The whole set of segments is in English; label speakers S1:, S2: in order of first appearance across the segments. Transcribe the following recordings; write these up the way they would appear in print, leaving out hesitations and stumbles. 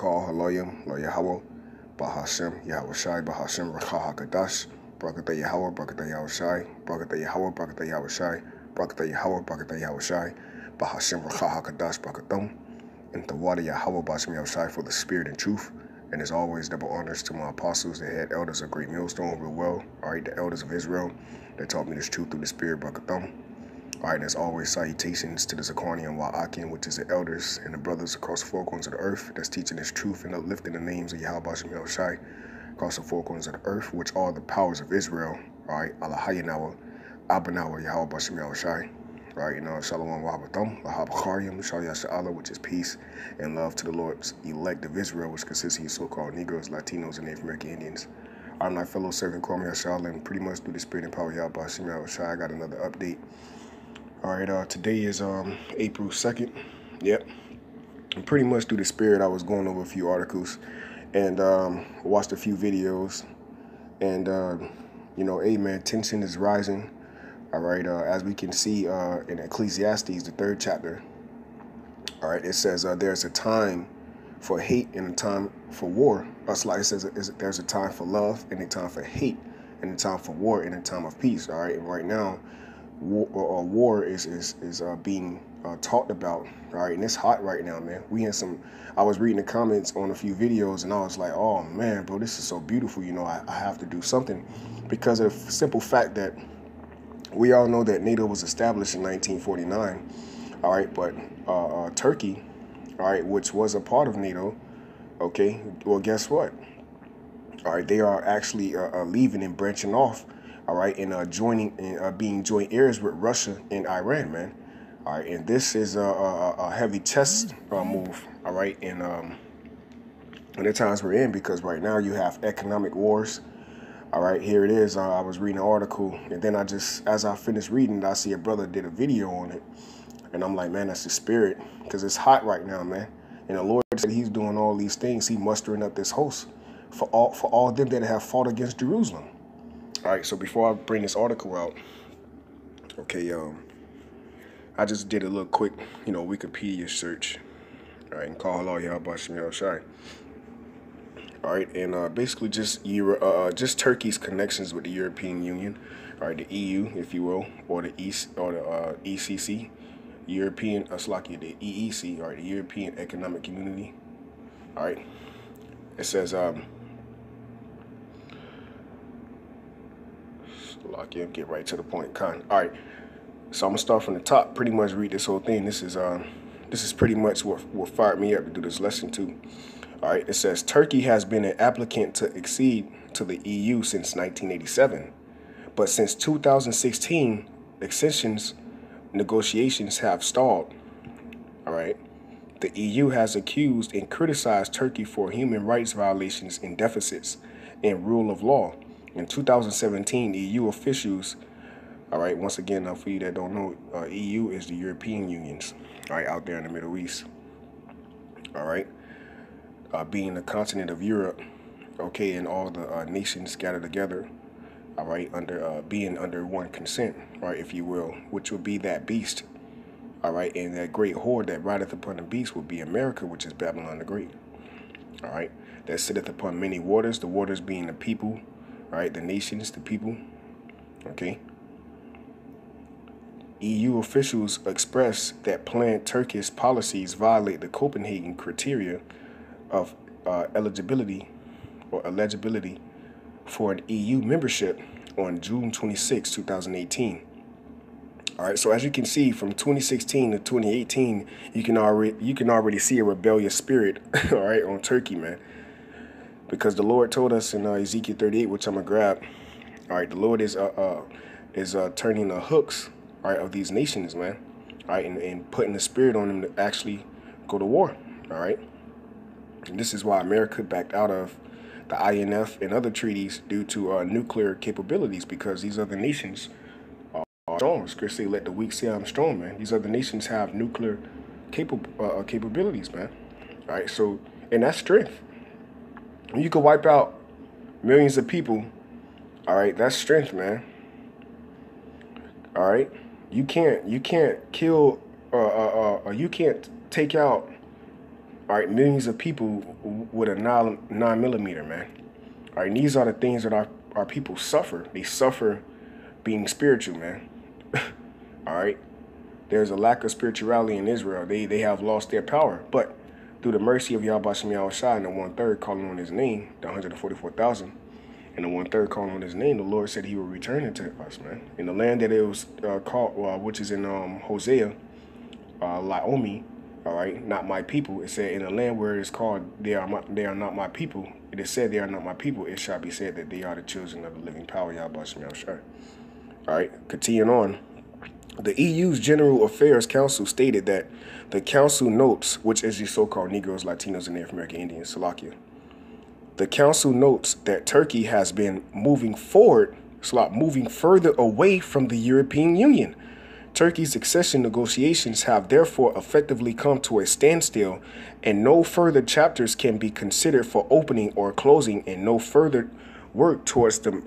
S1: call Haloyim, Lo Yahawah, Bahashem, Yahawashai, Bahashem, Rachaha Kadash, Brakata Yahawah, Brakata Yahawashai, Brakata Yahawah, Brakata Yahawashai, Brakata Yahawah, Brakata Yahawashai, Bahashem, Rachaha Kadash, Brakatum, and the water Yahawah, Bahashem Yahawashai for the spirit and truth. And as always, double honors to my apostles, the head elders of Great Millstone, real well. All right, the elders of Israel that taught me this truth through the spirit, Brakatum. All right, and as always, salutations to the Zaquani and YAHAWASHI, which is the elders and the brothers across the four corners of the earth that's teaching this truth and uplifting the names of YAHAWASHI across the four corners of the earth, which are the powers of Israel. All right, Allahayanawa, Abanawa, YAHAWASHI. All right, Shalom Wahabatham, Lahabakarium, Shal which is peace and love to the Lord's elect of Israel, which consists of so-called Negroes, Latinos, and Native American Indians. I'm my fellow servant, call me Ashal, and pretty much through the spirit and power of YAHAWASHI, I got another update. All right, today is April 2nd. Yep. And pretty much through the spirit, I was going over a few articles and watched a few videos. And, hey, man, tension is rising. All right, as we can see in Ecclesiastes, the 3rd chapter, all right, it says there's a time for hate and a time for war. Like it says there's a time for love and a time for hate and a time for war and a time of peace. All right, and right now, war is being talked about. All right, and it's hot right now, man. I was reading the comments on a few videos, and I was like, oh man, bro, this is so beautiful. I have to do something because of the simple fact that we all know that NATO was established in 1949, all right, but Turkey, all right, which was a part of NATO, okay, well, guess what? All right, they are actually leaving and branching off, all right, and joining and being joint heirs with Russia and Iran, man. All right, and this is a heavy chess move, all right, and the times we're in, because right now you have economic wars. All right, here it is. I was reading an article, and then as I finished reading, I see a brother did a video on it, and I'm like, man, that's the spirit, because it's hot right now, man. And the Lord said He's doing all these things. He's mustering up this host for all of them that have fought against Jerusalem. All right, so before I bring this article out, okay, I just did a little quick, Wikipedia search, all right, and call Allah Yahawah. All right, and basically just Turkey's connections with the European Union, all right, the EU, if you will, or the ECC, European, the EEC, all right, the European Economic Community. All right, it says get right to the point. All right, so I'm gonna start from the top. Pretty much read this whole thing. This is pretty much what fired me up to do this lesson too. All right, it says Turkey has been an applicant to accede to the EU since 1987, but since 2016, accessions negotiations have stalled. All right, the EU has accused and criticized Turkey for human rights violations and deficits in rule of law. In 2017, EU officials, all right, once again, for you that don't know, EU is the European Unions, all right, out there in the Middle East, all right. Being the continent of Europe, okay, and all the nations scattered together, all right, being under one consent, right, if you will, which will be that beast, all right, and that great horde that rideth upon the beast will be America, which is Babylon the Great, all right, that sitteth upon many waters, the waters being the people, all right, the nations, the people, okay. EU officials express that planned Turkish policies violate the Copenhagen criteria of eligibility for an EU membership on June 26, 2018. All right, so as you can see, from 2016 to 2018, you can already see a rebellious spirit, all right, on Turkey, man. Because the Lord told us in Ezekiel 38, which I'm gonna grab. All right, the Lord is turning the hooks, all right, of these nations, man. All right, and putting the spirit on them to actually go to war. All right. And this is why America backed out of the INF and other treaties due to nuclear capabilities, because these other nations are strong. Scripture say, let the weak say I'm strong, man. These other nations have nuclear capabilities, man. All right, so, and that's strength. You could wipe out millions of people, all right, that's strength, man. All right, you can't kill, you can't take out All right, millions of people with a 9mm, man. All right, and these are the things that our people suffer. They suffer being spiritual, man. All right, there's a lack of spirituality in Israel. They have lost their power, but through the mercy of YAHAWASHI and the 1/3 calling on his name, the 144,000, and the 1/3 calling on his name, the Lord said he will return it to us, man. In the land that it was called, which is in Hosea, Laomi, all right, not my people. It said in a land where it's called they are not my people. It is said they are not my people. It shall be said that they are the children of the living power, YAHAWASHI. All right, continuing on. The EU's General Affairs Council stated that the council notes, which is the so-called Negroes, Latinos, and Native American Indians, Slovakia. The council notes that Turkey has been moving further away from the European Union. Turkey's accession negotiations have therefore effectively come to a standstill, and no further chapters can be considered for opening or closing, and no further work towards the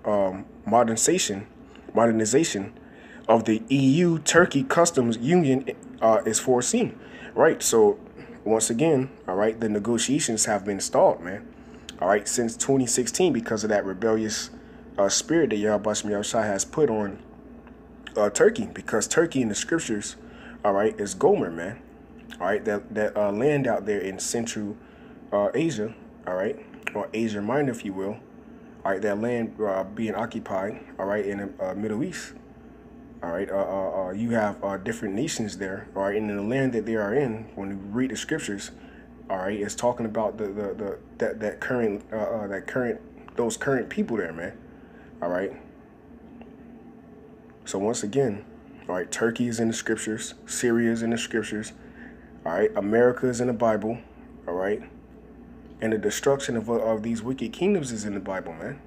S1: modernization of the EU-Turkey customs union is foreseen. Right, so once again, all right, the negotiations have been stalled, man. All right, since 2016 because of that rebellious spirit that YAHAWASHI has put on Turkey, because Turkey in the scriptures, all right, is Gomer, man. All right, that land out there in Central Asia, all right, or Asia Minor, if you will. All right, that land being occupied, all right, in the Middle East. All right, you have different nations there, all right, and in the land that they are in, when you read the scriptures, all right, it's talking about those current people there, man. All right. So once again, all right, Turkey is in the scriptures, Syria is in the scriptures, all right, America is in the Bible, all right, and the destruction of these wicked kingdoms is in the Bible, man.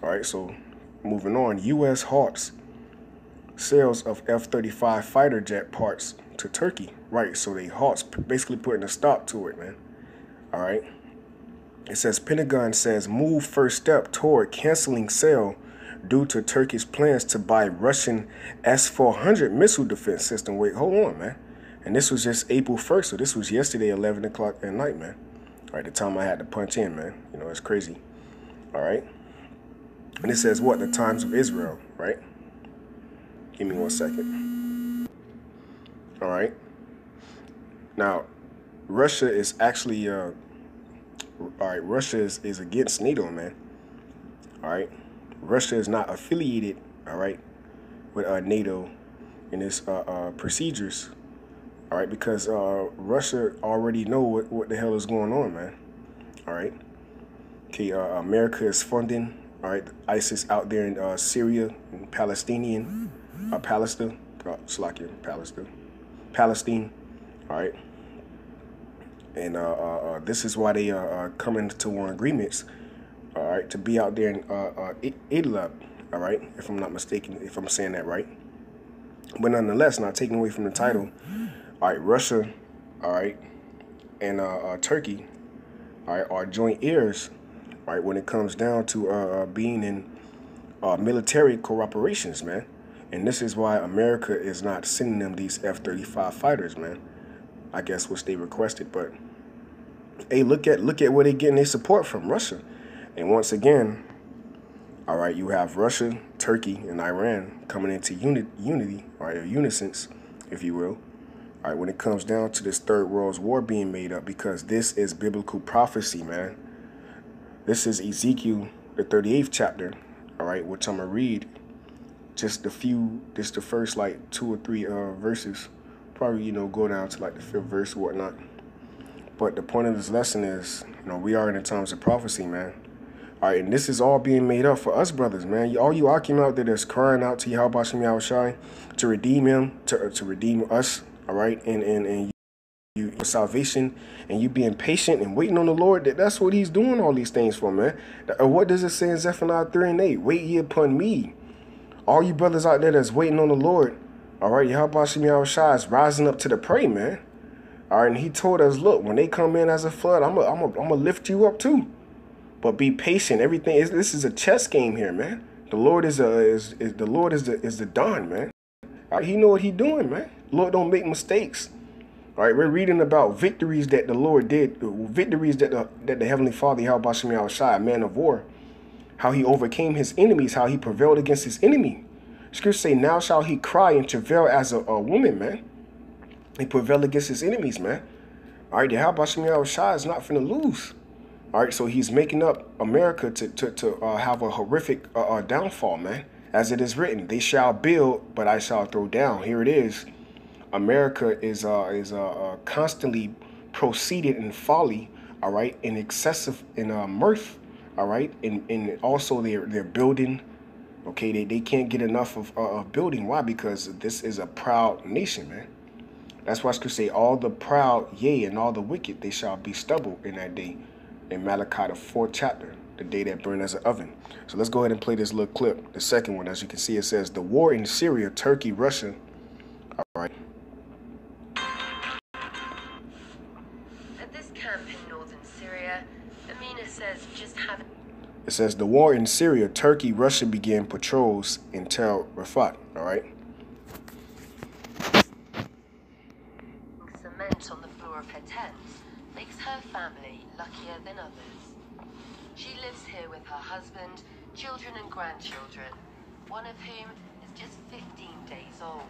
S1: All right, so moving on, U.S. halts sales of F-35 fighter jet parts to Turkey. Right, so they halts, basically putting a stop to it, man. All right. It says Pentagon says move first step toward canceling sale due to Turkey's plans to buy Russian S-400 missile defense system. Wait, hold on, man. And this was just April 1st, so this was yesterday, 11 o'clock at night, man. All right, the time I had to punch in, man. You know, it's crazy. All right. And it says what? The Times of Israel, right? Give me 1 second. All right. Now, Russia is actually, all right, Russia is against NATO, man. All right. Russia is not affiliated, all right, with NATO in its procedures, all right, because Russia already know what the hell is going on, man. All right. Okay, America is funding, all right, ISIS out there in Syria and Palestine, Palestine, all right. And this is why they are coming to agreements, all right, to be out there in Idlib, all right, if I'm not mistaken, if I'm saying that right. But nonetheless, not taking away from the title, all right, Russia, all right, and Turkey, all right, are joint heirs, all right, when it comes down to being in military cooperations, man. And this is why America is not sending them these F-35 fighters, man. I guess which they requested, but hey, look at where they're getting their support from, Russia. And once again, all right, you have Russia, Turkey, and Iran coming into unity, all right, or unisons, if you will. All right, when it comes down to this Third World War being made up, because this is biblical prophecy, man. This is Ezekiel, the 38th chapter, all right, which I'm going to read just the first like 2 or 3 verses. Probably, you know, go down to like the 5th verse or whatnot. But the point of this lesson is, you know, we are in the times of prophecy, man. All right, and this is all being made up for us brothers, man. All you Akim out there that's crying out to YAHAWASHI to redeem him, to redeem us, all right, and you salvation, and you being patient and waiting on the Lord. That's what he's doing all these things for, man. What does it say in Zephaniah 3:8? Wait ye upon me. All you brothers out there that's waiting on the Lord, all right, YAHAWASHI is rising up to the prey, man. All right, and he told us, look, when they come in as a flood, I'm gonna lift you up too. But be patient. This is a chess game here, man. The Lord is the Don, man. All right, he know what he doing, man. Lord don't make mistakes. All right, we're reading about victories that the Lord did, victories that the Heavenly Father, YAHAWASHI, man of war, how he overcame his enemies, how he prevailed against his enemy. Scripture say, now shall he cry and travail as a woman, man. He prevailed against his enemies, man. All right, the YAHAWASHI is not finna lose. All right, so he's making up America to have a horrific downfall, man. As it is written, they shall build, but I shall throw down. Here it is. America is constantly proceeded in folly, all right, in excessive in mirth, all right, and also they're building. Okay, they can't get enough of building. Why? Because this is a proud nation, man. That's why Scripture say, all the proud, yea, and all the wicked, they shall be stubble in that day. In Malachi, the 4th chapter, the day that burned as an oven. So let's go ahead and play this little clip. The second one, as you can see, it says, the war in Syria, Turkey, Russia. All right.
S2: At this camp in northern Syria, Amina says just have...
S1: It says, the war in Syria, Turkey, Russia began patrols in Tel Rafat. All right.
S2: Cement on the floor of her tent makes her family luckier than others. She lives here with her husband, children and grandchildren, one of whom is just 15 days old.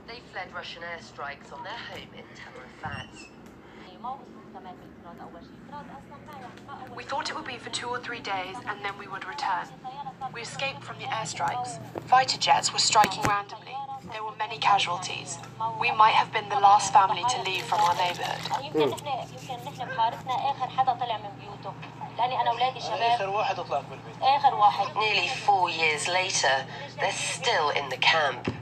S2: They fled Russian airstrikes on their home in Tel Rafat.
S3: We thought it would be for 2 or 3 days and then we would return. We escaped from the airstrikes. Fighter jets were striking randomly. There were many casualties. We might have been the last family to leave from our neighborhood.
S2: Nearly 4 years later, they're still in the camp.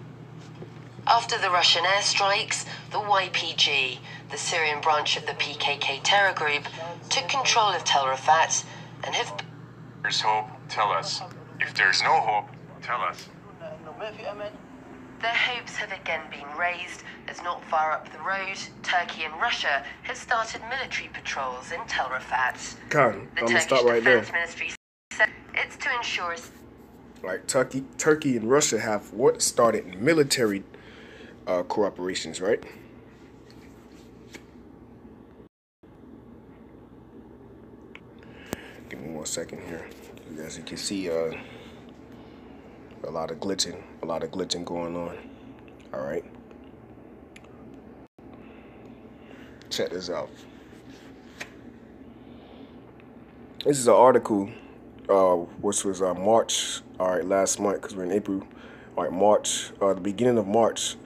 S2: After the Russian airstrikes, the YPG, the Syrian branch of the PKK terror group, took control of Tel Rafat and have...
S4: There's hope, tell us. If there's no hope, tell us.
S2: Their hopes have again been raised, as not far up the road, Turkey and Russia have started military patrols in Tel Rafat.
S1: God,
S2: The
S1: I'm gonna
S2: Turkish
S1: stop right there.
S2: Defense Ministry said it's to ensure...
S1: Like Turkey and Russia have what started military cooperations, right? Give me 1 second here. As you can see, a lot of glitching going on. All right. Check this out. This is an article, which was March, all right, last month, because we're in April. All right, March, the beginning of March,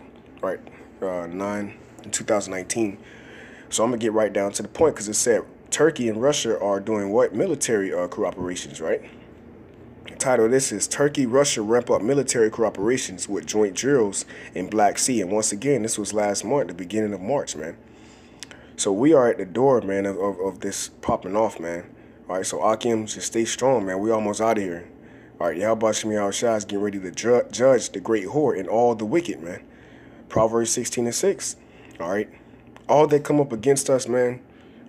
S1: right, 9 in 2019. So I'm gonna get right down to the point, because it said Turkey and Russia are doing what? Military cooperations, right? The title of this is Turkey, Russia ramp up military cooperations with joint drills in Black Sea. And once again, this was last month, the beginning of March, man. So we are at the door, man, of this popping off, man. All right, so Akim, just stay strong, man. We almost out of here. All right, YAHAWASHI is getting ready to judge the great whore and all the wicked, man. Proverbs 16:6. All right, all that come up against us, man.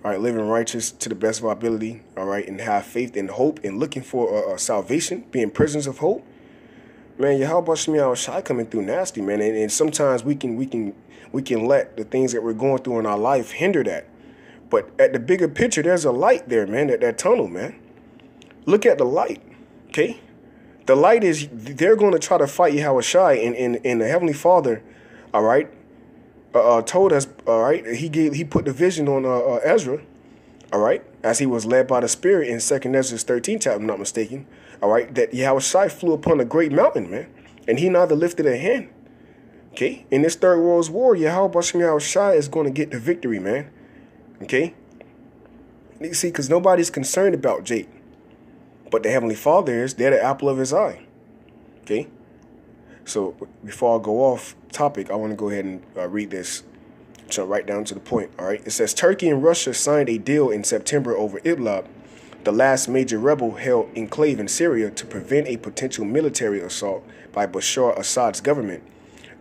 S1: All right, living righteous to the best of our ability. All right, and have faith and hope and looking for salvation, being prisoners of hope. Man, YAHAWASHI coming through nasty, man. And sometimes we can let the things that we're going through in our life hinder that. But at the bigger picture, there's a light there, man, at that tunnel, man. Look at the light, okay? The light is, they're going to try to fight YAHAWASHI, and the Heavenly Father, all right, told us, all right, he put the vision on Ezra, all right, as he was led by the Spirit in 2nd Ezra 13 chapter, I'm not mistaken, all right, that YAHAWASHI flew upon a great mountain, man, and he neither lifted a hand, okay? In this Third World War, YAHAWASHI is going to get the victory, man. Okay? You see, because nobody's concerned about Jake. But the Heavenly Father is. They're the apple of his eye. Okay? So, before I go off topic, I want to go ahead and read this. Jump right down to the point. All right? It says, Turkey and Russia signed a deal in September over Idlib, the last major rebel-held enclave in Syria, to prevent a potential military assault by Bashar Assad's government.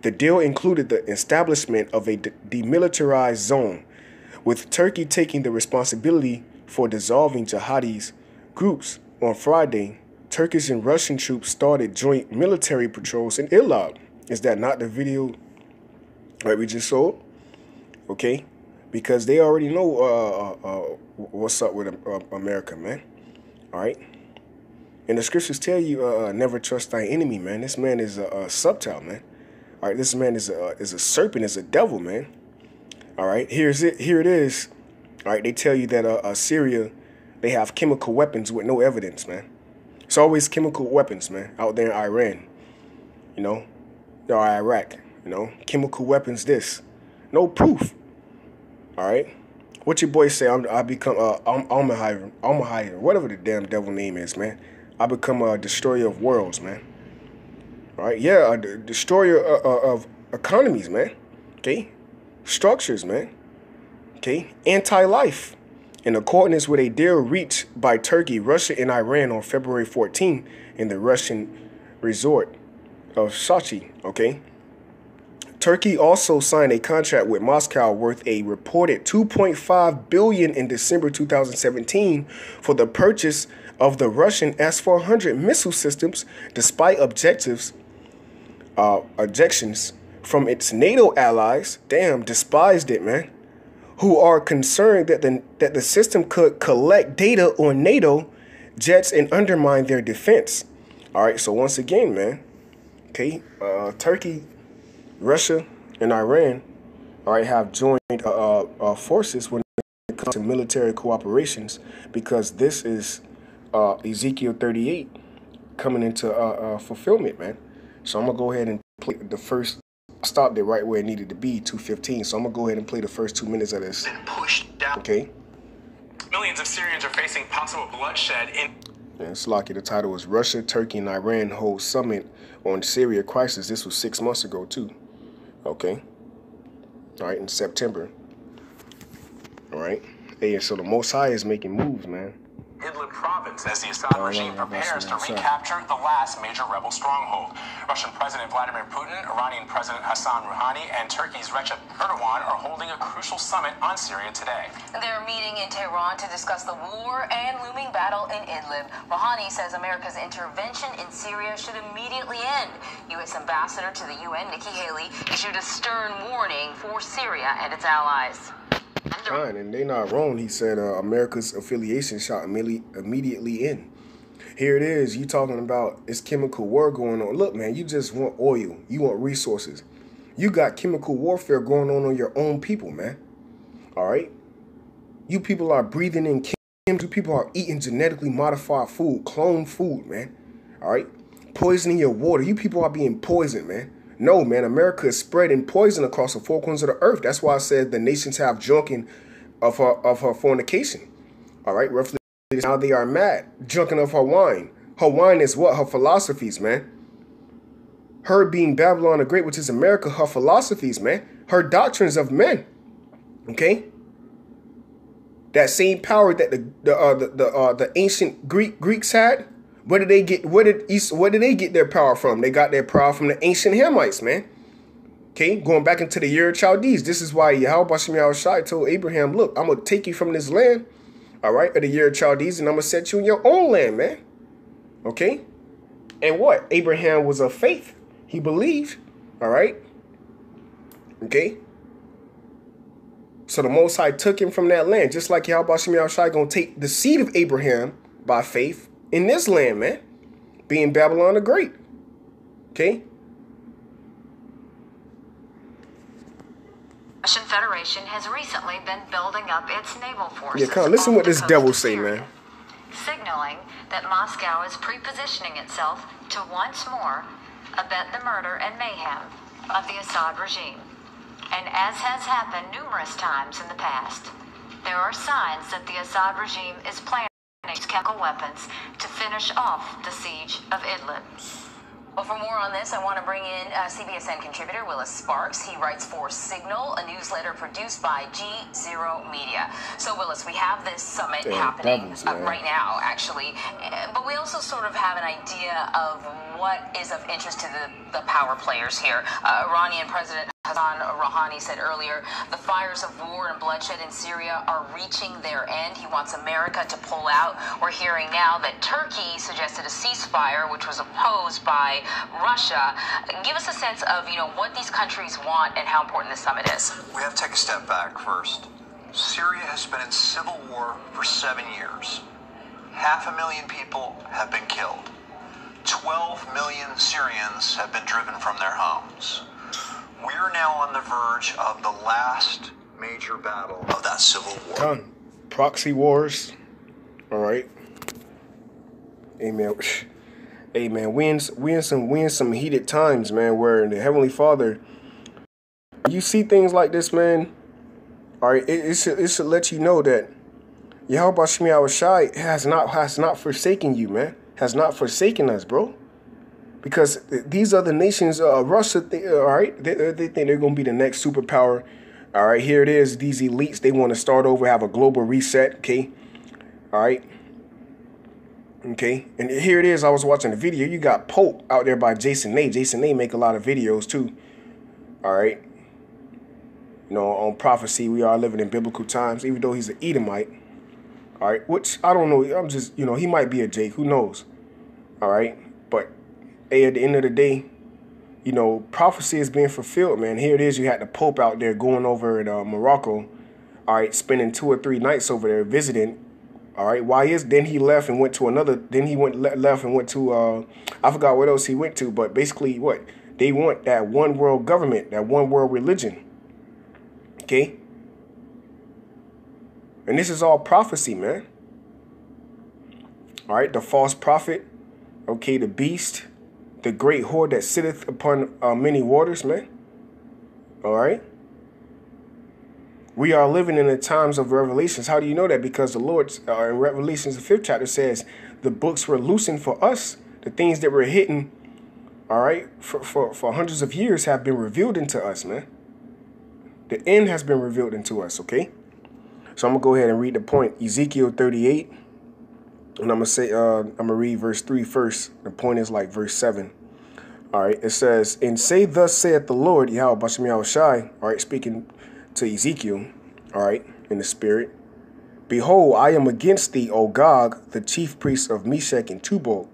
S1: The deal included the establishment of a demilitarized zone, with Turkey taking the responsibility for dissolving jihadis groups. On Friday, Turkish and Russian troops started joint military patrols in Idlib. Is that not the video that we just saw? okay? Because they already know what's up with America, man. All right? And the scriptures tell you never trust thy enemy, man. This man is a subtile, man. All right, this man is a serpent, is a devil, man. All right, here it is. All right, they tell you that Syria, they have chemical weapons with no evidence, man. It's always chemical weapons, man, out there in Iran, you know, or Iraq, you know, chemical weapons, this. No proof. All right. What your boy say? I become Almahir, whatever the damn devil name is, man. I become a destroyer of worlds, man. All right, yeah, a destroyer of economies, man. Okay, structures, man. Okay, anti-life. In accordance with a deal reached by Turkey, Russia, and Iran on February 14 in the Russian resort of Sochi. Okay. Turkey also signed a contract with Moscow worth a reported $2.5 billion in December 2017 for the purchase of the Russian S-400 missile systems, despite objections from its NATO allies. Damn, despised it, man. Who are concerned that the system could collect data on NATO jets and undermine their defense. All right, so once again, man, okay, Turkey, Russia, and Iran, all right, have joined forces when it comes to military cooperations, because this is Ezekiel 38 coming into fulfillment, man. So I'm gonna go ahead and play the first. I stopped it right where it needed to be, 2:15. So I'm gonna go ahead and play the first 2 minutes of this.
S5: Pushed down.
S1: Okay.
S5: Millions of Syrians are facing possible bloodshed in.
S1: And Slocky, the title was Russia, Turkey, and Iran hold summit on Syria crisis. This was 6 months ago too. Okay. All right, in September. All right. Hey, so the Most High is making moves, man.
S5: Idlib province as the Assad regime prepares to recapture the last major rebel stronghold. Russian President Vladimir Putin, Iranian President Hassan Rouhani, and Turkey's Recep Erdogan are holding a crucial summit on Syria today.
S2: They're meeting in Tehran to discuss the war and looming battle in Idlib. Rouhani says America's intervention in Syria should immediately end. U.S. Ambassador to the UN, Nikki Haley, issued a stern warning for Syria and its allies.
S1: Fine, and they not wrong. He said America's affiliation shall immediately end. Here it is. You talking about it's chemical war going on. Look, man, you just want oil. You want resources. You got chemical warfare going on your own people, man. All right? You people are breathing in chemicals. You people are eating genetically modified food, clone food, man. All right? Poisoning your water. You people are being poisoned, man. No, man, America is spreading poison across the four corners of the earth. That's why I said the nations have drunken of her fornication. All right, roughly now they are mad, drunken of her wine. Her wine is what? Her philosophies, man. Her being Babylon the Great, which is America, her philosophies, man. Her doctrines of men. Okay? That same power that the ancient Greeks had. Where did they get their power from? They got their power from the ancient Hamites, man. Okay, going back into the year of Chaldees. This is why YAHAWASHI told Abraham, look, I'm going to take you from this land, all right, of the year of Chaldees, and I'm going to set you in your own land, man. Okay? And what? Abraham was of faith. He believed, all right? Okay? So the Most High took him from that land, just like YAHAWASHI going to take the seed of Abraham by faith in this land, man, being Babylon the Great. Okay?
S2: The Russian Federation has recently been building up its naval forces.
S1: Yeah, come on, listen what this devil say, man.
S2: Signaling that Moscow is pre-positioning itself to once more abet the murder and mayhem of the Assad regime. And as has happened numerous times in the past, there are signs that the Assad regime is planning chemical weapons to finish off the siege of Idlib. Well, for more on this, I want to bring in CBSN contributor Willis Sparks. He writes for Signal, a newsletter produced by G0 Media. So, Willis, we have this summit happening right now, actually, but we also sort of have an idea of what is of interest to the power players here. Iranian President Hassan Rouhani said earlier, the fires of war and bloodshed in Syria are reaching their end. He wants America to pull out. We're hearing now that Turkey suggested a ceasefire, which was opposed by Russia. Give us a sense of, what these countries want and how important this summit is.
S6: We have to take a step back first. Syria has been in civil war for 7 years. 500,000 people have been killed. 12 million Syrians have been driven from their homes. We're now on the verge of the last major battle of that civil war.
S1: Done. Proxy wars. All right. Amen. Hey man, we in some heated times, man, where the Heavenly Father, you see things like this, man. All right, it should let you know that YAHAWASHI has not forsaken you, man. Has not forsaken us, bro. Because these other nations, Russia, all right, they think they're going to be the next superpower. All right, here it is. These elites, they want to start over, have a global reset, okay? All right. Okay, and here it is. I was watching the video. You got Pope out there by Jason A. Jason A make a lot of videos, too. All right. On prophecy, we are living in biblical times, even though he's an Edomite. All right, which I don't know. I'm just, he might be a Jake. Who knows? All right, but hey, at the end of the day, prophecy is being fulfilled, man. Here it is. You had the Pope out there going over in Morocco, all right, spending 2 or 3 nights over there visiting, all right. Then he left and went to another, then he left and went to, I forgot what else he went to, but basically what? They want that one world government, that one world religion, okay? And this is all prophecy, man. All right, the false prophet, okay, the beast, the great whore that sitteth upon many waters, man. All right. We are living in the times of Revelations. How do you know that? Because the Lord, in Revelations, the 5th chapter says, the books were loosened for us. The things that were hidden, all right, for hundreds of years have been revealed into us, man. The end has been revealed into us, okay? So I'm going to go ahead and read the point. Ezekiel 38. And I'm going to say, I'm going to read verse 3 first. The point is like verse 7. All right. It says, and say, thus saith the Lord, YAHAWASHI, all right, speaking to Ezekiel, all right, in the spirit. Behold, I am against thee, O Gog, the chief priest of Meshach and Tubal,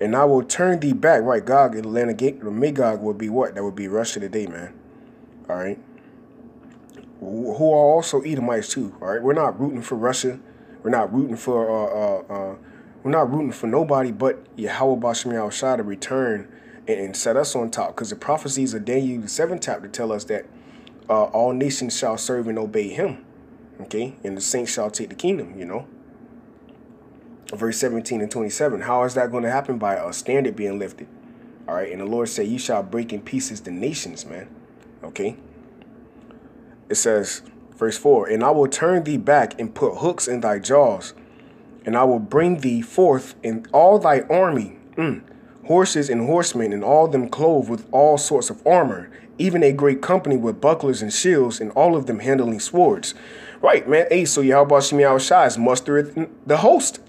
S1: and I will turn thee back. Right, Gog, the land of Magog would be what? That would be Russia today, man. All right. Who are also Edomites too. All right. We're not rooting for Russia. We're not rooting for nobody but YAHAWASHI to return and set us on top. Because the prophecies of Daniel the 7th chapter tell us that all nations shall serve and obey him. Okay, and the saints shall take the kingdom, Verse 17 and 27. How is that going to happen? By a standard being lifted. All right, and the Lord said, you shall break in pieces the nations, man. Okay. It says, verse 4, and I will turn thee back and put hooks in thy jaws, and I will bring thee forth in all thy army, horses and horsemen, and all them clothed with all sorts of armor, even a great company with bucklers and shields, and all of them handling swords. Right, man. Hey, so YAHAWASHI is mustereth the host.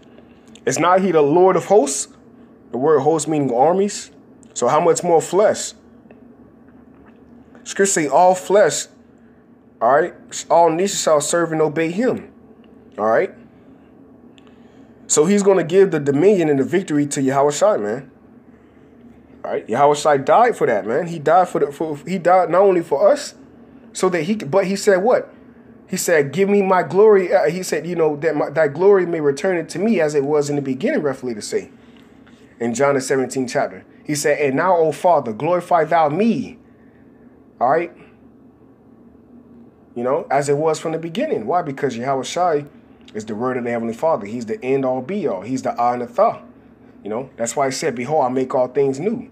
S1: Is not he the Lord of hosts? The word host meaning armies. So how much more flesh? Scripture say all flesh, all right, all nations shall serve and obey him. All right. So he's going to give the dominion and the victory to YAHAWASHI, man. All right. YAHAWASHI died for that, man. He died he died not only for us, so that but he said what? He said, give me my glory. He said, that thy glory may return it to me as it was in the beginning, roughly to say. In John the 17th chapter. He said, and now, O Father, glorify thou me. All right. As it was from the beginning. Why? Because YAHAWASHI is the word of the Heavenly Father. He's the end all be all. He's the Ah and the Tha. That's why I said, behold, I make all things new.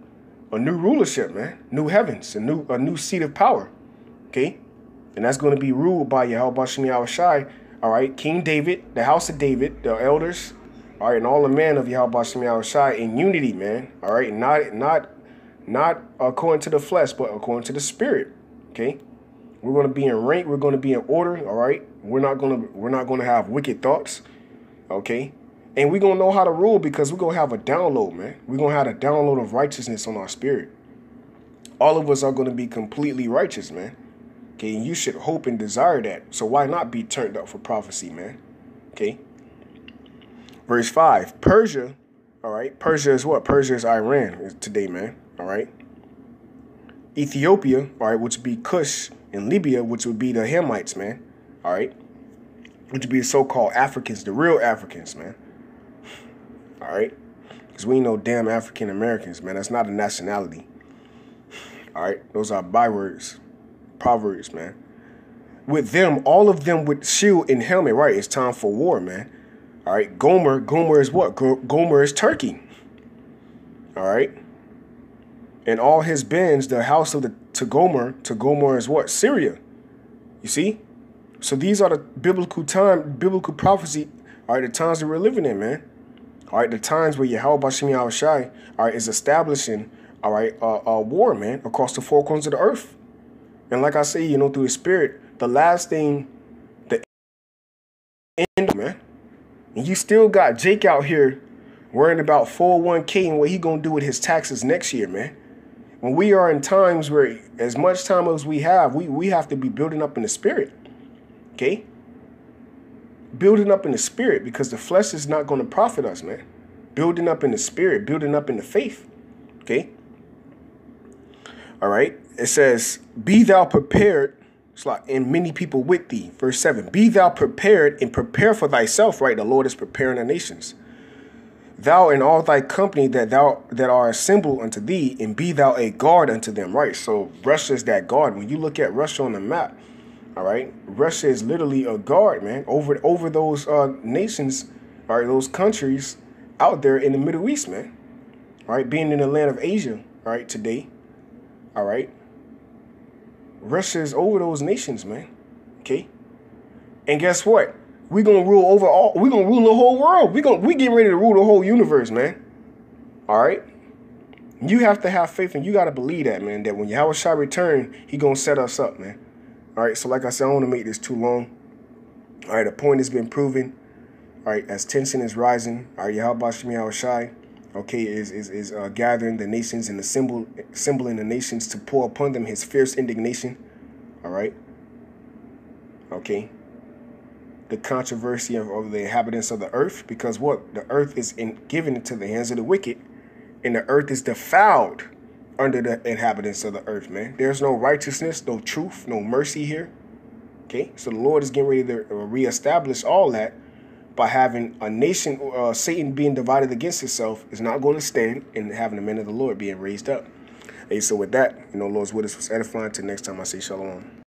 S1: A new rulership, man. New heavens. A new seat of power. Okay. And that's going to be ruled by YAHAWASHI. All right. King David, the house of David, the elders. All right. And all the men of YAHAWASHI in unity, man. All right. Not according to the flesh, but according to the spirit. Okay. We're going to be in rank. We're going to be in order. All right. We're not going to have wicked thoughts. Okay. And we're going to know how to rule because we're going to have a download, man. We're going to have a download of righteousness on our spirit. All of us are going to be completely righteous, man. Okay, and you should hope and desire that. So why not be turned up for prophecy, man? Okay. Verse 5, Persia, all right? Persia is what? Persia is Iran today, man, all right? Ethiopia, all right, which would be Cush, and Libya, which would be the Hamites, man, all right? Which would be the so-called Africans, the real Africans, man, all right? Because we ain't no damn African Americans, man. That's not a nationality, all right? Those are bywords, proverbs, man. With them, all of them with shield and helmet, right? It's time for war, man. All right, Gomer is what? Gomer is Turkey. All right. And all his bands, the house of to Gomer is what? Syria. You see? So these are the biblical prophecy, all right, the times that we're living in, man. All right, the times where YAHAWASHI, all right, is establishing, all right, a war, man, across the four corners of the earth. And like I say, you know, through the spirit, the last thing, the end, man. And you still got Jake out here worrying about 401k and what he gonna do with his taxes next year, man. When we are in times where as much time as we have to be building up in the spirit, okay? Building up in the spirit, because the flesh is not going to profit us, man. Building up in the spirit, building up in the faith, okay? All right, it says, be thou prepared, and many people with thee. Verse 7, be thou prepared and prepare for thyself, right? The Lord is preparing the nations. Thou and all thy company that are assembled unto thee, and be thou a guard unto them, right? So Russia is that guard. When you look at Russia on the map, all right, Russia is literally a guard, man, over those nations, all right, those countries out there in the Middle East, man. All right, being in the land of Asia, all right, today, all right. Russia is over those nations, man. Okay. And guess what? We're gonna rule over all. We're gonna rule the whole world. We getting ready to rule the whole universe, man. All right. You have to have faith, and you gotta believe that, man. That when YAHAWASHI return, he gonna set us up, man. All right. So like I said, I don't want to make this too long. All right. The point has been proven. All right. As tension is rising, all right, YAHAWASHI, okay, is gathering the nations and assembling the nations to pour upon them his fierce indignation. All right. Okay. The controversy of the inhabitants of the earth, because what? The earth is given into the hands of the wicked, and the earth is defiled under the inhabitants of the earth, man. There's no righteousness, no truth, no mercy here. Okay. So the Lord is getting ready to reestablish all that. By having a nation, Satan being divided against itself is not going to stand, and having the men of the Lord being raised up. Hey, so with that, you know, Lord's word was edifying. Till next time, I say shalom.